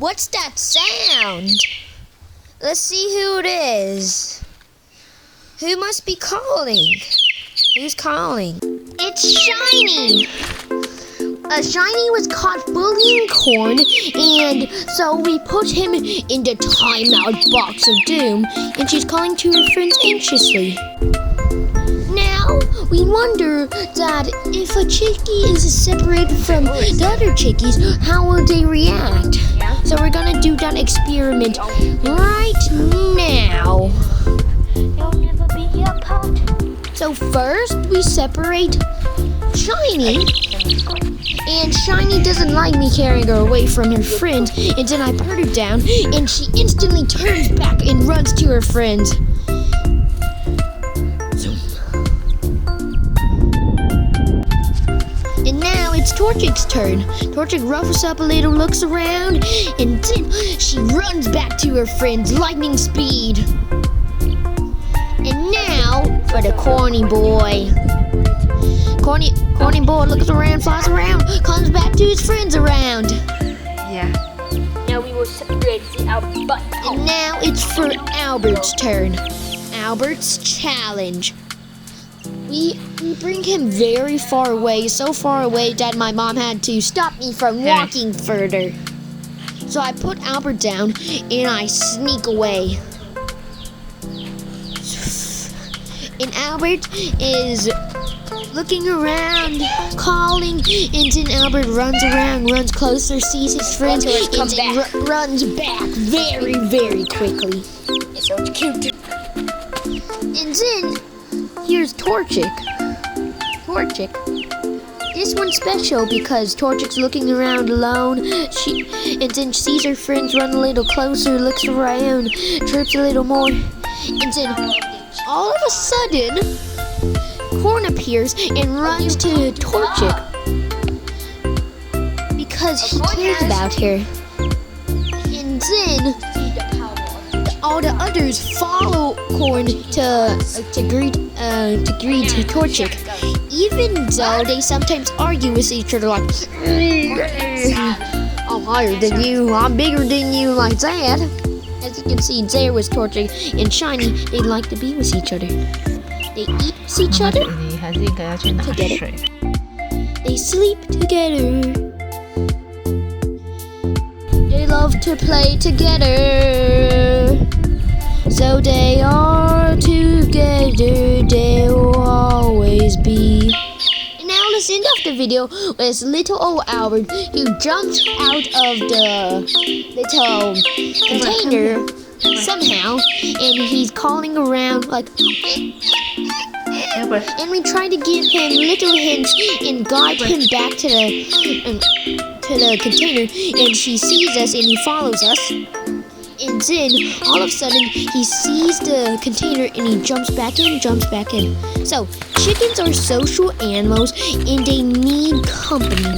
What's that sound? Let's see who it is. Who must be calling? Who's calling? It's Shiny! Shiny was caught bullying Corn, and so we put him in the timeout box of doom, and she's calling to her friends anxiously. Now, we wonder that if a chickie is separated from the other chickies, how will they react? So we're gonna do that experiment right now. You'll never be your pot. So first, we separate Shiny. And Shiny doesn't like me carrying her away from her friends, and then I put her down, and she instantly turns back and runs to her friends. And now it's Torchic's turn. Torchic roughs up a little, looks around, and then she runs back to her friends, lightning speed. And now for the corny boy. Corny boy looks around, flies around, comes back to his friends around. Yeah. Now we will separate our butt. And now it's for Albert's turn. Albert's challenge. We bring him very far away, so far away that my mom had to stop me from walking further. So I put Albert down and I sneak away. And Albert is looking around, calling, and then Albert runs around, runs closer, sees his friends, and then runs back very, very quickly. It's so cute. And then, here's Torchic. This one's special because Torchic's looking around alone, and then sees her friends run a little closer, looks around, chirps a little more, and then all of a sudden, Corn appears and runs to Torchic because he cares about her. And then all the others follow Corn to greet Torchic, even though they sometimes argue with each other like, I'm higher than you, I'm bigger than you, like that. As you can see, there was Torchic and Shiny. They like to be with each other. They eat with each other together. They sleep together. They love to play together. So they are together. They will always be. And now let's end off the video with little old Albert, who jumps out of the little container somehow, and he's calling around like, and we try to give him little hints and guide him back to the container, and she sees us and he follows us. And then all of a sudden he sees the container and he jumps back in. So chickens are social animals and they need company.